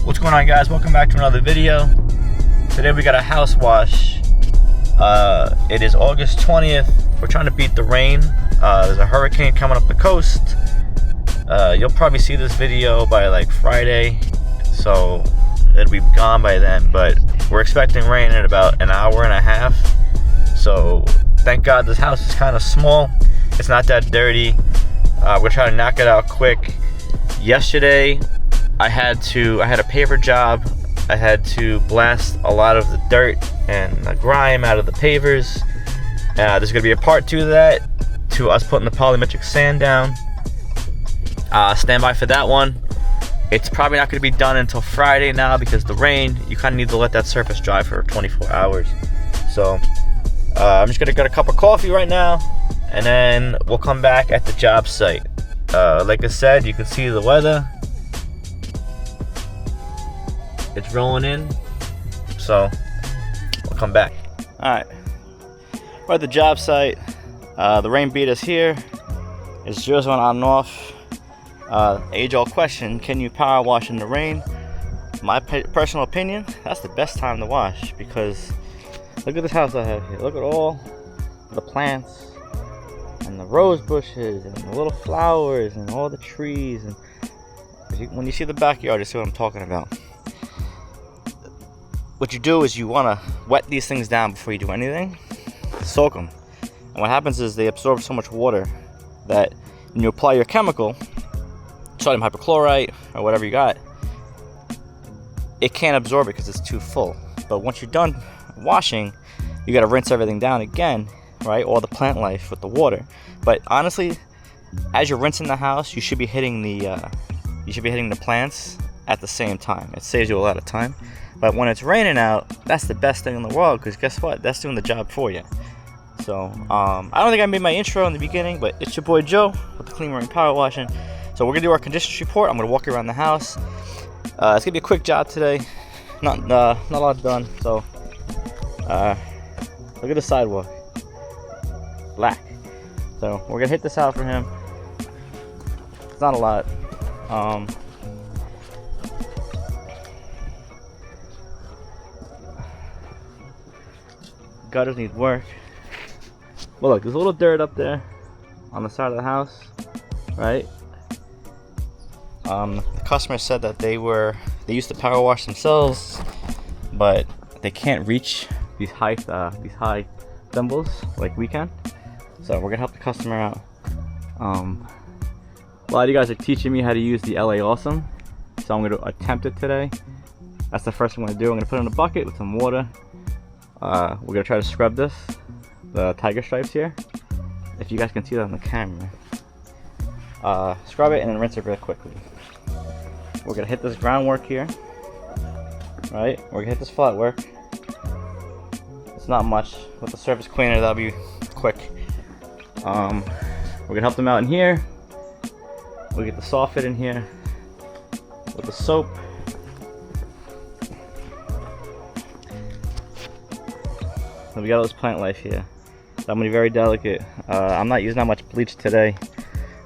What's going on, guys? Welcome back to another video. Today we got a house wash. It is August 20th. We're trying to beat the rain. There's a hurricane coming up the coast. You'll probably see this video by like Friday, so it'll be gone by then, but we're expecting rain in about an hour and a half. So thank God this house is kind of small. It's not that dirty. We're trying to knock it out quick. Yesterday I had a paver job. I had to blast a lot of the dirt and the grime out of the pavers. There's gonna be a part 2 to that, to us putting the polymetric sand down. Stand by for that one. It's probably not gonna be done until Friday now because the rain, you kind of need to let that surface dry for 24 hours. So I'm just gonna get a cup of coffee right now, and then we'll come back at the job site. Like I said, you can see the weather. It's rolling in, so we'll come back. Alright, we're at the job site. The rain beat us here. It's just on and off. Age-old question, can you power wash in the rain? My personal opinion, that's the best time to wash, because look at this house I have here. Look at all the plants and the rose bushes and the little flowers and all the trees. And when you see the backyard, you see what I'm talking about. What you do is you want to wet these things down before you do anything. Soak them. And what happens is they absorb so much water that when you apply your chemical, sodium hypochlorite or whatever you got, it can't absorb it because it's too full. But once you're done washing, you got to rinse everything down again, right? All the plant life with the water. But honestly, as you're rinsing the house, you should be hitting the plants at the same time. It saves you a lot of time. But when it's raining out, that's the best thing in the world, because guess what? That's doing the job for you. So I don't think I made my intro in the beginning, but it's your boy Joe with the Clean Marine Power Washing. So we're gonna do our conditions report. I'm gonna walk you around the house. It's gonna be a quick job today. Not a lot done. So look at the sidewalk, black. So we're gonna hit this out for him. It's not a lot. Gutters need work. Well, look, there's a little dirt up there on the side of the house, right? The customer said that they used to power wash themselves, but they can't reach these high thimbles like we can. So we're gonna help the customer out. A lot of you guys are teaching me how to use the LA Awesome, so I'm gonna attempt it today. That's the first thing I'm gonna do. I'm gonna put it in a bucket with some water. We're gonna try to scrub this, the tiger stripes here, if you guys can see that on the camera. Scrub it and then rinse it real quickly. We're gonna hit this groundwork here, right? We're gonna hit this flat work. It's not much. With the surface cleaner, that'll be quick. We're gonna help them out in here. We'll get the soffit in here with the soap. So we got all this plant life here. So I'm gonna be very delicate. I'm not using that much bleach today.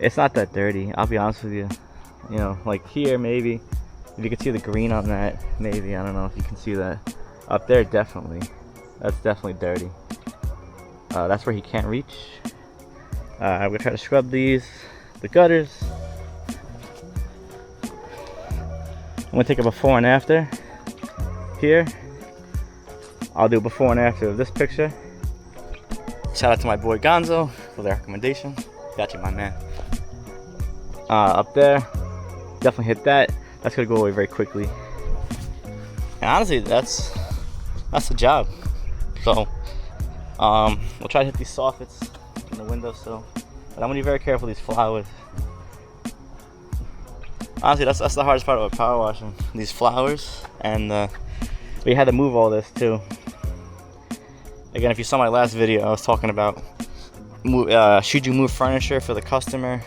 It's not that dirty, I'll be honest with you. You know, like here maybe, if you can see the green on that, maybe, I don't know if you can see that. Up there, definitely. That's definitely dirty. That's where he can't reach. I'm gonna try to scrub the gutters. I'm gonna take a before and after here. I'll do before and after of this picture. Shout out to my boy Gonzo for the recommendation. Got you, my man. Up there, definitely hit that. That's gonna go away very quickly. And honestly, that's the job. So we'll try to hit these soffits in the windowsill. But I'm gonna be very careful with these flowers. Honestly, that's the hardest part about power washing. These flowers, and we had to move all this too. Again, if you saw my last video, I was talking about should you move furniture for the customer.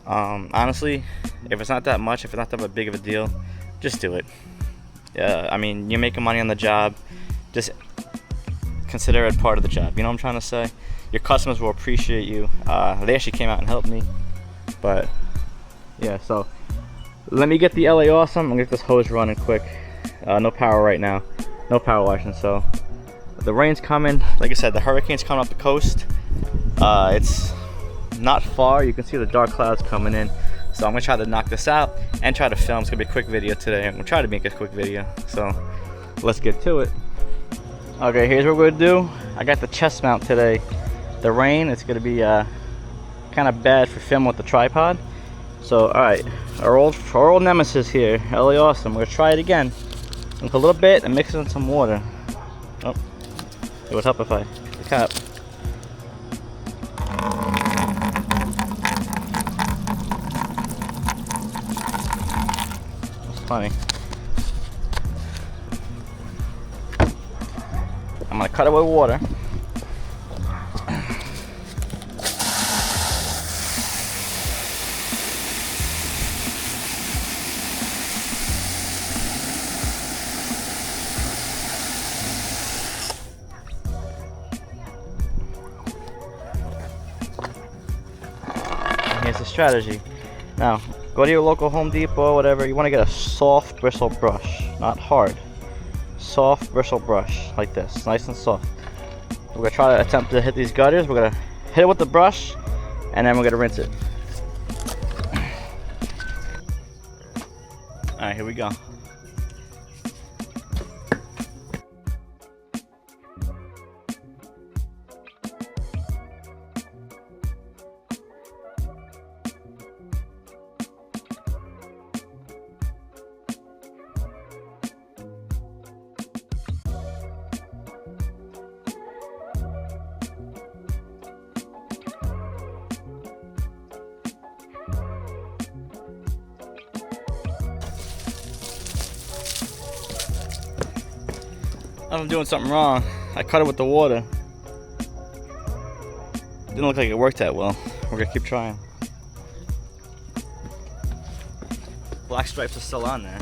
Honestly, if it's not that much, if it's not that big of a deal, just do it. I mean, you're making money on the job. Just consider it part of the job. You know what I'm trying to say? Your customers will appreciate you. They actually came out and helped me. But yeah, so Let me get the LA Awesome. I'm gonna get this hose running quick. No power right now. No power washing. So the rain's coming. Like I said, the hurricane's coming up the coast. It's not far. You can see the dark clouds coming in. So I'm gonna try to knock this out and try to film. It's gonna be a quick video today. I'm gonna try to make a quick video. So let's get to it. Okay, here's what we're gonna do. I got the chest mount today. The rain, it's gonna be kind of bad for filming with the tripod. So all right, our old nemesis here, LA Awesome. We're gonna try it again. With a little bit and mix it in some water. Oh, it would help if I the cap. Funny. I'm gonna cut it with water. And here's the strategy. Now, go to your local Home Depot or whatever. You want to get a soft bristle brush, not hard. Soft bristle brush like this, nice and soft. We're gonna try to attempt to hit these gutters. We're gonna hit it with the brush, and then we're gonna rinse it. All right, here we go. I'm doing something wrong. I cut it with the water. Didn't look like it worked that well. We're gonna keep trying. Black stripes are still on there.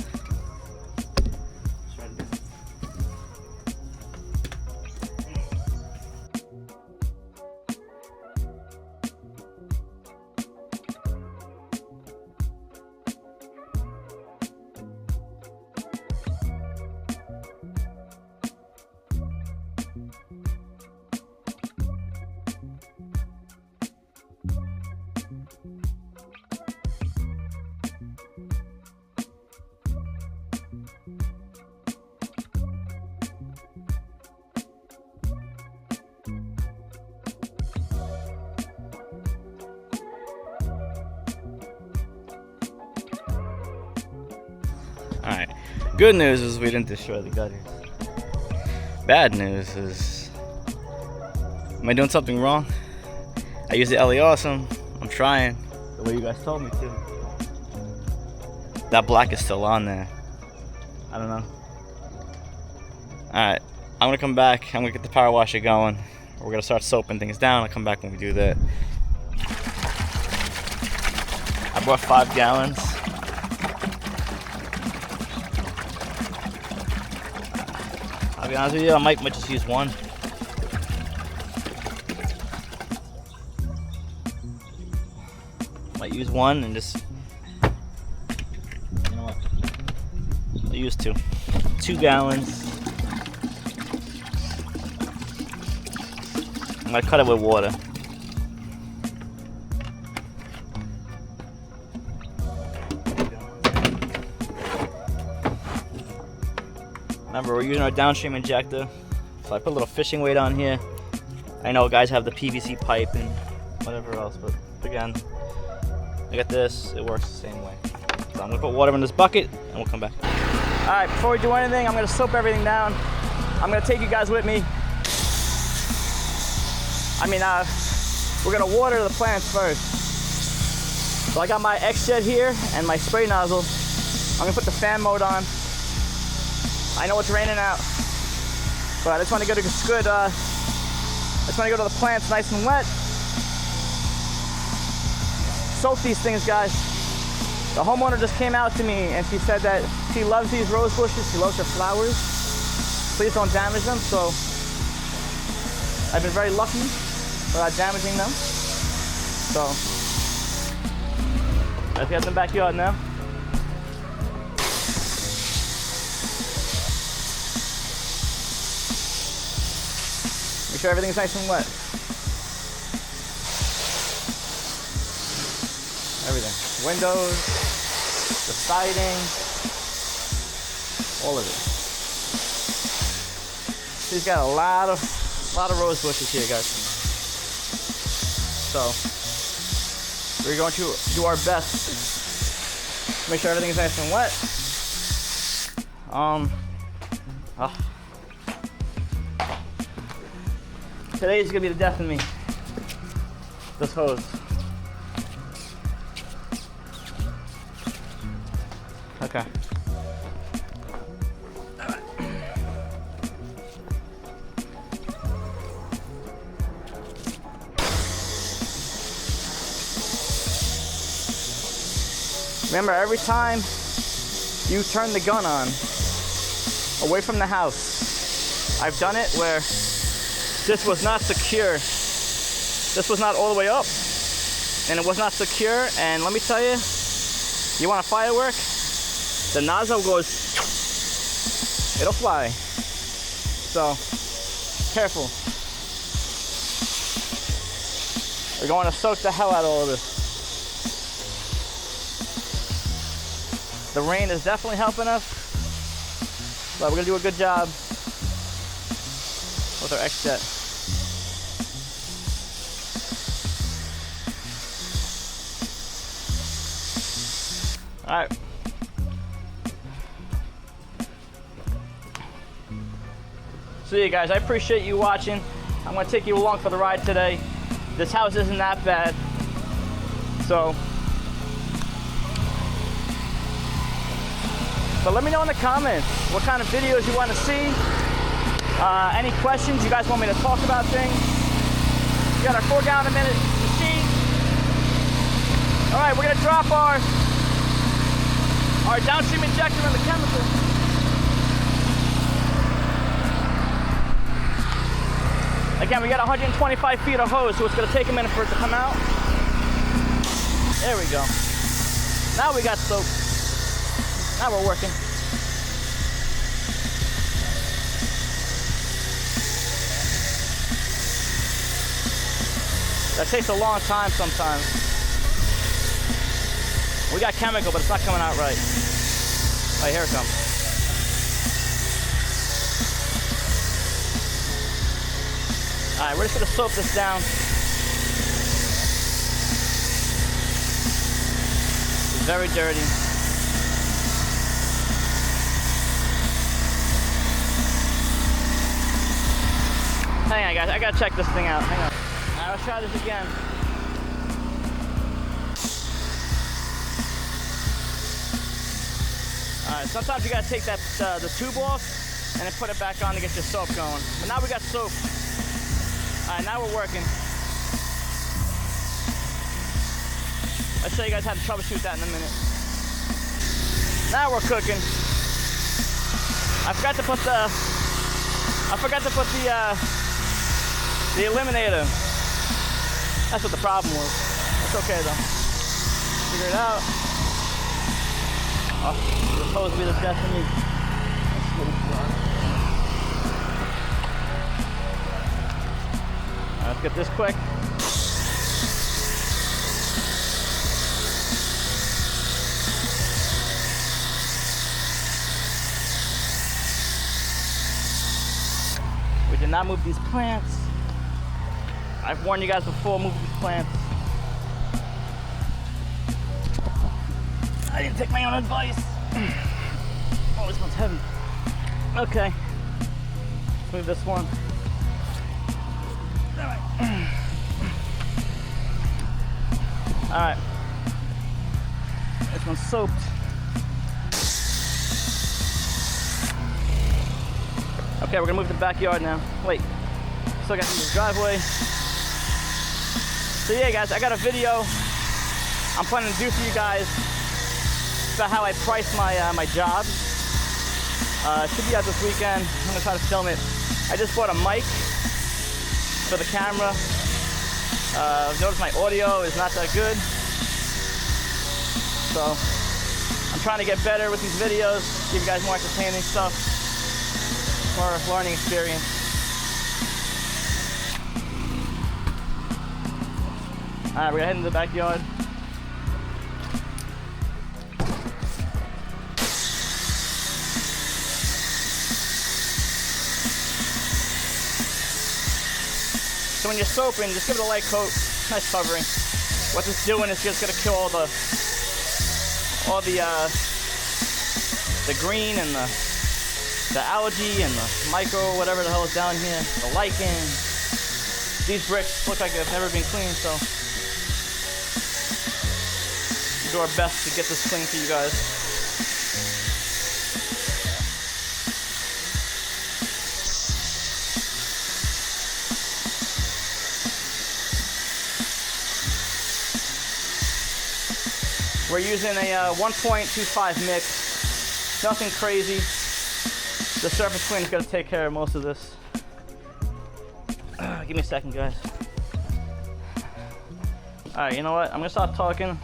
Alright, good news is we didn't destroy the gutters. Bad news is, am I doing something wrong? I used the LA Awesome. I'm trying the way you guys told me to. That black is still on there. I don't know. Alright, I'm gonna come back. I'm gonna get the power washer going. We're gonna start soaping things down. I'll come back when we do that. I brought 5 gallons. I'll be honest with you, I might just use one. Might use one and just, you know what? I'll use 2. 2 gallons. I'm gonna cut it with water. Remember, we're using our downstream injector. So I put a little fishing weight on here. I know guys have the PVC pipe and whatever else, but again, I got this, it works the same way. So I'm gonna put water in this bucket and we'll come back. All right, before we do anything, I'm gonna soap everything down. I'm gonna take you guys with me. We're gonna water the plants first. So I got my X-Jet here and my spray nozzle. I'm gonna put the fan mode on. I know it's raining out, but I just want to go to the plants nice and wet. Soak these things, guys. The homeowner just came out to me and she said that she loves these rose bushes, she loves her flowers. Please don't damage them, so I've been very lucky without damaging them. So, let's get in the backyard now. sure everything's nice and wet. Everything. Windows, the siding, all of it. He's got a lot of rose bushes here, guys. So we're going to do our best to make sure everything's nice and wet. Today's gonna be the death of me. This hose. Okay. Remember, every time you turn the gun on, away from the house, I've done it where this was not secure. This was not all the way up, and it was not secure. And let me tell you, you want a firework? The nozzle goes, it'll fly. So, careful. We're going to soak the hell out of all of this. The rain is definitely helping us, but we're gonna do a good job with our X-Jet. All right. So yeah, guys, I appreciate you watching. I'm gonna take you along for the ride today. This house isn't that bad, so. But let me know in the comments what kind of videos you want to see. Any questions you guys want me to talk about things. We got our 4 gallon a minute machine. All right, we're gonna drop our downstream injector in the chemical. Again, we got 125 feet of hose, so it's gonna take a minute for it to come out. There we go. Now we got soap. Now we're working. That takes a long time sometimes. We got chemical, but it's not coming out right. All right, here it comes. All right, we're just gonna soap this down. It's very dirty. Hang on, guys, I gotta check this thing out. Hang on. All right, let's try this again. All right, sometimes you gotta take that the tube off and then put it back on to get your soap going. But now we got soap. All right, now we're working. I'll show you guys how to troubleshoot that in a minute. Now we're cooking. I forgot to put the eliminator. That's what the problem was. It's okay though. Figure it out. Oh, it's supposed to be the death of me. Let's get this quick. We did not move these plants. I've warned you guys before, move these plants. I didn't take my own advice. Oh, this one's heavy. Okay. Let's move this one. All right. All right. This one's soaked. Okay, we're gonna move to the backyard now. Wait, still got this driveway. So yeah, guys, I got a video I'm planning to do for you guys about how I price my jobs. It should be out this weekend. I'm gonna try to film it. I just bought a mic for the camera. I've noticed my audio is not that good. So I'm trying to get better with these videos, give you guys more entertaining stuff, more learning experience. Alright, we're gonna head into the backyard. So when you're soaping, just give it a light coat, nice covering. What this is doing is just gonna kill all the green and the algae and the micro, whatever the hell is down here, the lichen. These bricks look like they've never been cleaned, so we'll do our best to get this clean for you guys. We're using a 1.25 mix, nothing crazy. The surface cleaner is going to take care of most of this. Give me a second, guys. Alright, you know what? I'm going to stop talking.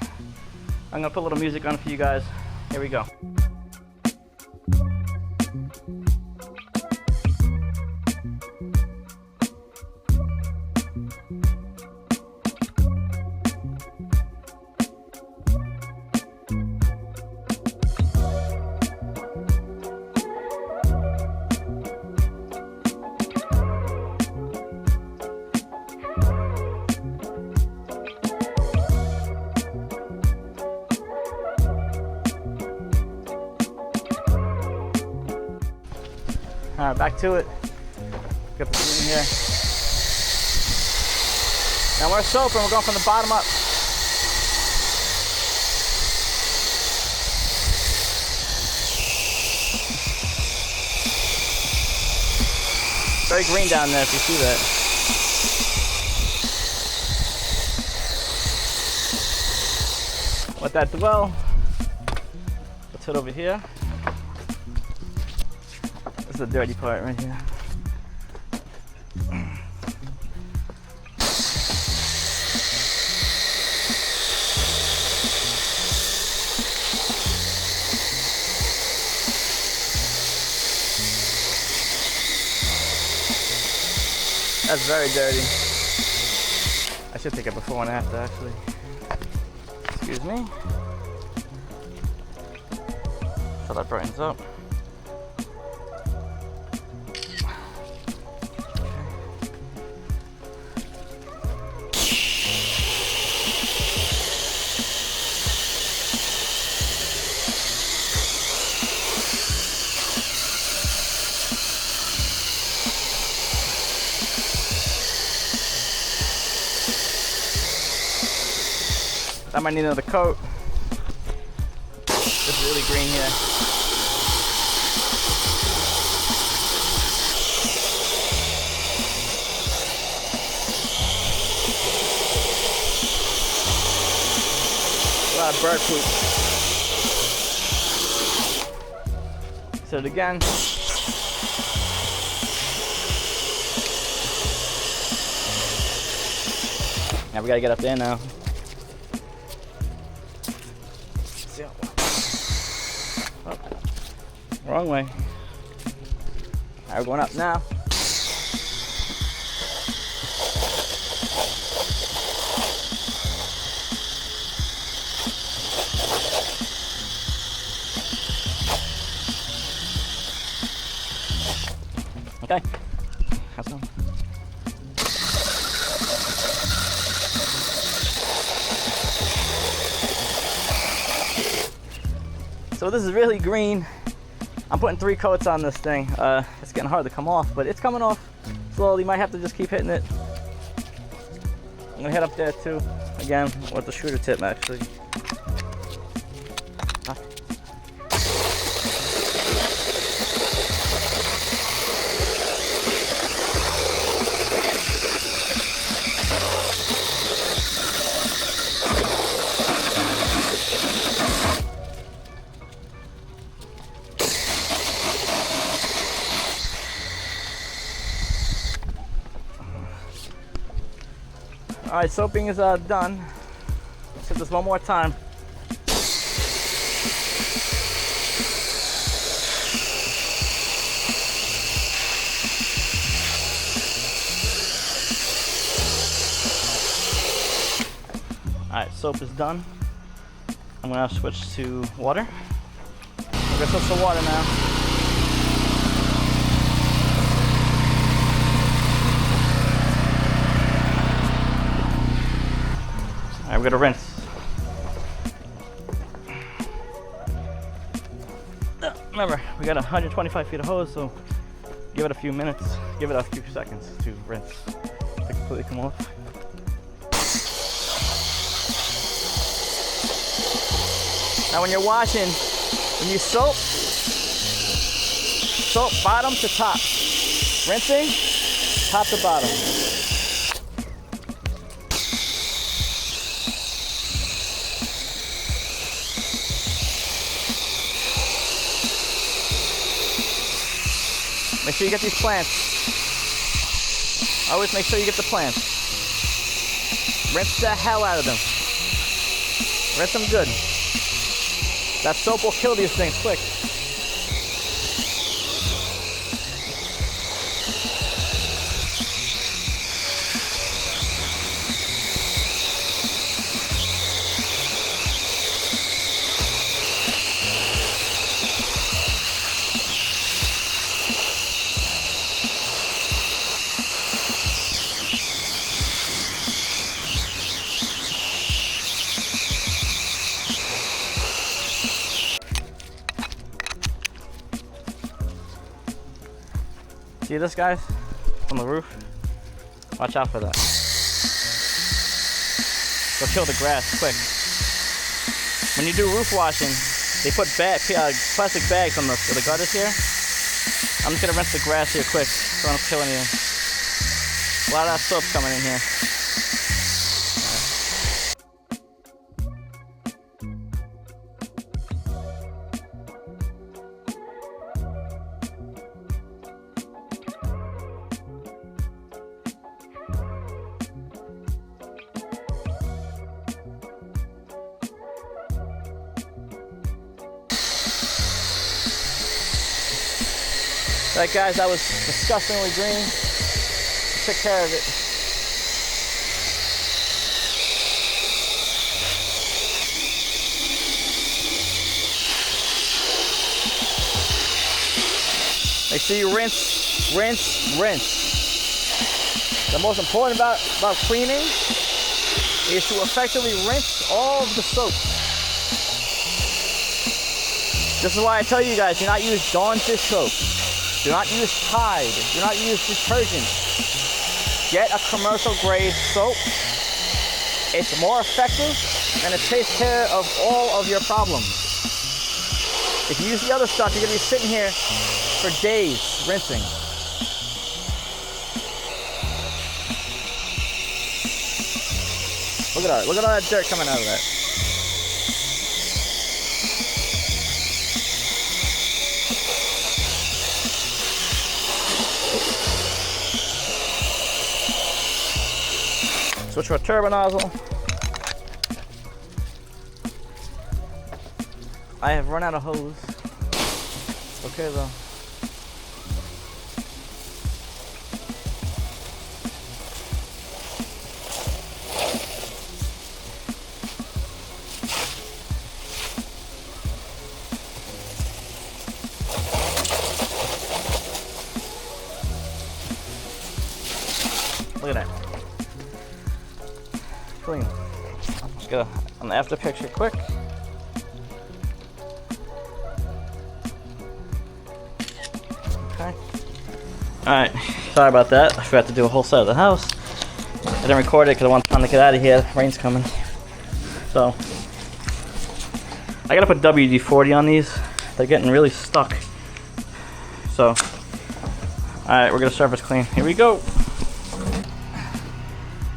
I'm going to put a little music on for you guys. Here we go. Alright, back to it. Get the green here. Now we're soaping, we're going from the bottom up. Very green down there if you see that. Let that dwell. Let's head over here. This is the dirty part right here. That's very dirty. I should take a before and after actually. Excuse me. So that brightens up. I might need another coat. This is really green here. A lot of bird poop. Set it again. Now we gotta get up there now. Oh, wrong way. Alright, we're going up now. Okay. Have some. So this is really green. I'm putting 3 coats on this thing. It's getting hard to come off, but it's coming off slowly. Might have to just keep hitting it. I'm gonna head up there too, again, with the shooter tip actually. Alright, soaping is done. Let's hit this one more time. soap is done. I'm gonna switch to water. We're gonna switch to water now. All right, we're gonna rinse. Remember, we got 125 feet of hose, so give it a few minutes, give it a few seconds to rinse to completely come off. Now when you're washing, when you soap bottom to top. Rinsing, top to bottom. Make sure you get these plants. Always make sure you get the plants. Rinse the hell out of them. Rinse them good. That soap will kill these things quick. See this, guys? On the roof? Watch out for that. They'll kill the grass quick. When you do roof washing, they put plastic bags on the gutters here. I'm just gonna rinse the grass here quick so I don't kill anything. A lot of that soap's coming in here. Alright guys, that was disgustingly green. Took care of it. Make sure you rinse, rinse, rinse. The most important about cleaning is to effectively rinse all of the soap. This is why I tell you guys, do not use Dawn dish soap. Do not use Tide. Do not use detergent. Get a commercial grade soap. It's more effective and it takes care of all of your problems. If you use the other stuff, you're gonna be sitting here for days rinsing. Look at that. Look at all that dirt coming out of that. Switch to a turbo nozzle. I have run out of hose. Okay though. Look at that. Clean. Let's get an after picture quick. Okay. Alright, sorry about that. I forgot to do a whole side of the house. I didn't record it because I want time to get out of here. Rain's coming. So, I gotta put WD-40 on these. They're getting really stuck. So, alright, we're gonna surface clean. Here we go.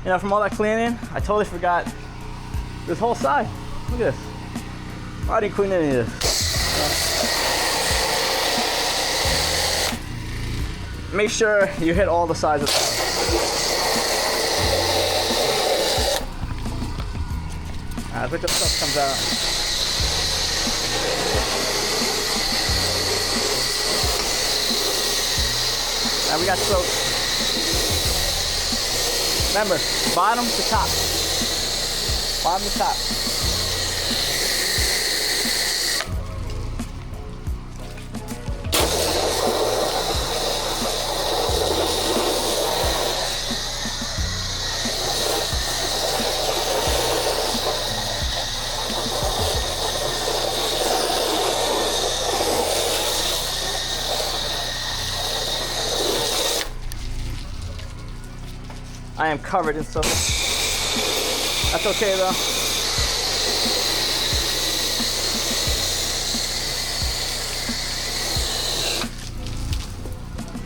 You know, from all that cleaning, I totally forgot this whole side. Look at this. Why didn't clean any of this? Make sure you hit all the sides of the house. Alright, look at the stuff comes out. Now we got soap. Remember, bottom to top. on the top. I am covered in stuff. That's okay though.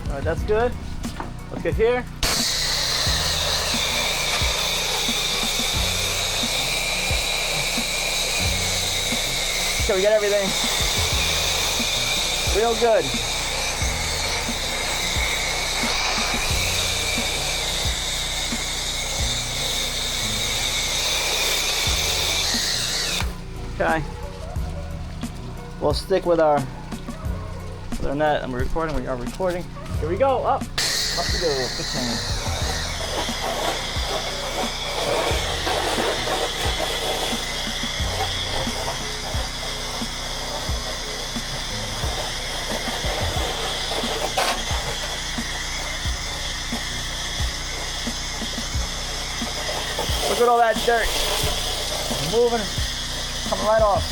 All right, that's good. Let's get here. Okay, we got everything real good. Okay, we'll stick with our net. I'm recording. We are recording. Here we go. Up we go. 15. Look at all that dirt moving. Coming right off.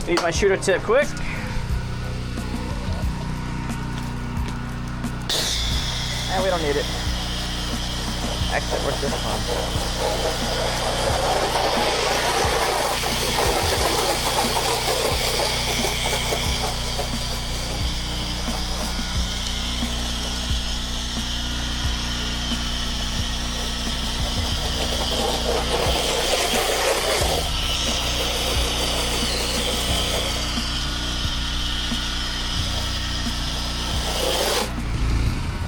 Need my shooter tip quick. And we don't need it. Actually, where's this one?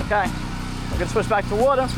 Okay, we're gonna switch back to water.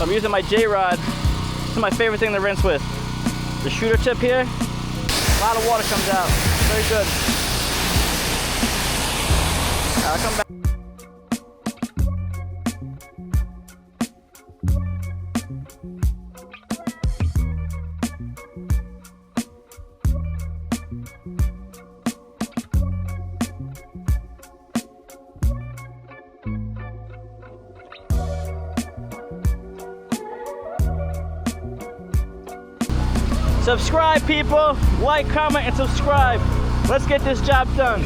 So I'm using my J-Rod. This is my favorite thing to rinse with. The shooter tip here, a lot of water comes out. Very good. I'll come back. Subscribe, people. Like, comment, and subscribe. Let's get this job done.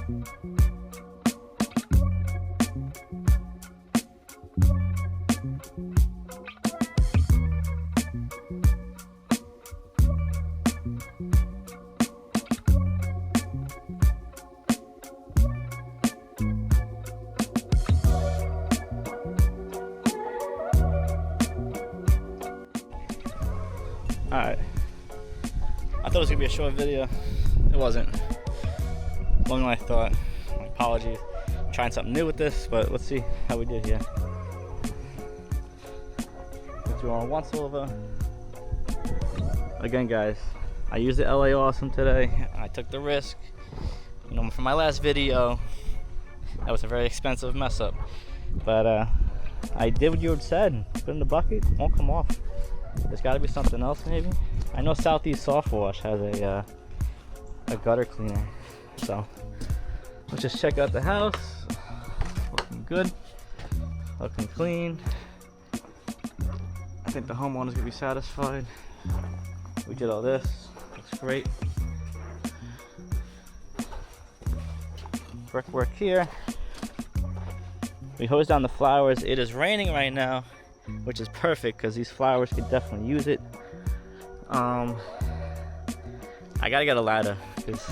Alright, I thought it was gonna be a short video. It wasn't. Longer than I thought. My apologies. I'm trying something new with this, but let's see how we did here. Let's do on once over. Again, guys, I used the LA Awesome today. I took the risk. You know, for my last video, that was a very expensive mess up. But I did what you had said. Put it in the bucket, it won't come off. There's got to be something else, maybe. I know Southeast Soft Wash has a gutter cleaner, so let's just check out the house. Looking good, looking clean. I think the homeowner's gonna be satisfied. We did all this. Looks great. Brickwork here. We hosed down the flowers. It is raining right now, which is perfect because these flowers could definitely use it. I gotta get a ladder because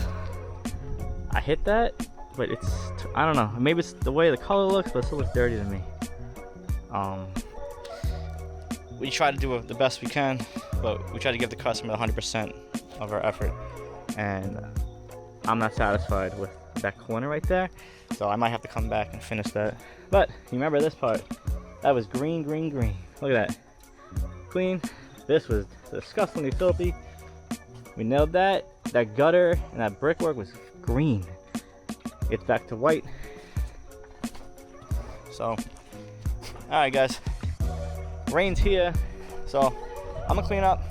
I hit that, but it's, I don't know, maybe it's the way the color looks, but it still looks dirty to me. We try to do the best we can, but we try to give the customer 100% of our effort, and I'm not satisfied with that corner right there, so I might have to come back and finish that. But you remember this part? That was green, green, green. Look at that. Clean. This was disgustingly filthy. We nailed that. That gutter and that brickwork was green. It's back to white. So, alright guys. Rain's here. So, I'm gonna clean up.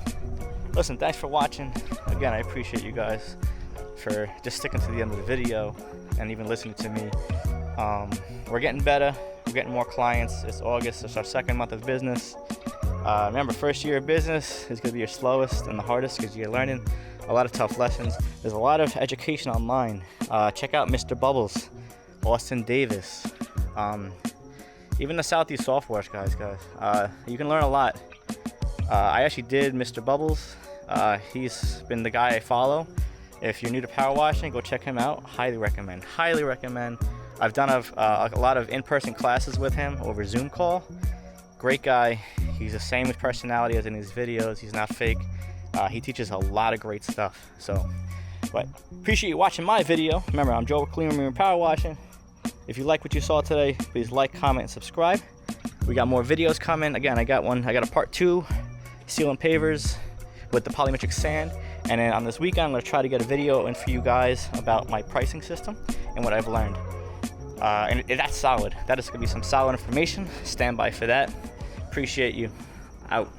Listen, thanks for watching. Again, I appreciate you guys for just sticking to the end of the video and even listening to me. We're getting better. We're getting more clients. It's August. It's our second month of business. Remember, first year of business is going to be your slowest and the hardest because you're learning a lot of tough lessons. There's a lot of education online. Check out Mr. Bubbles, Austin Davis, even the Southeast Soft Wash guys. You can learn a lot. I actually did Mr. Bubbles. He's been the guy I follow. If you're new to power washing, go check him out. Highly recommend. Highly recommend. I've done a lot of in-person classes with him over Zoom call. Great guy. He's the same with personality as in his videos. He's not fake. He teaches a lot of great stuff. So, but appreciate you watching my video. Remember, I'm Joe with Clean Room and Power Washing. If you like what you saw today, please like, comment, and subscribe. We got more videos coming. Again, I got a part 2, sealing pavers with the polymetric sand. And then on this weekend, I'm going to try to get a video in for you guys about my pricing system and what I've learned. And that's solid. That is going to be some solid information. Stand by for that. Appreciate you. Out.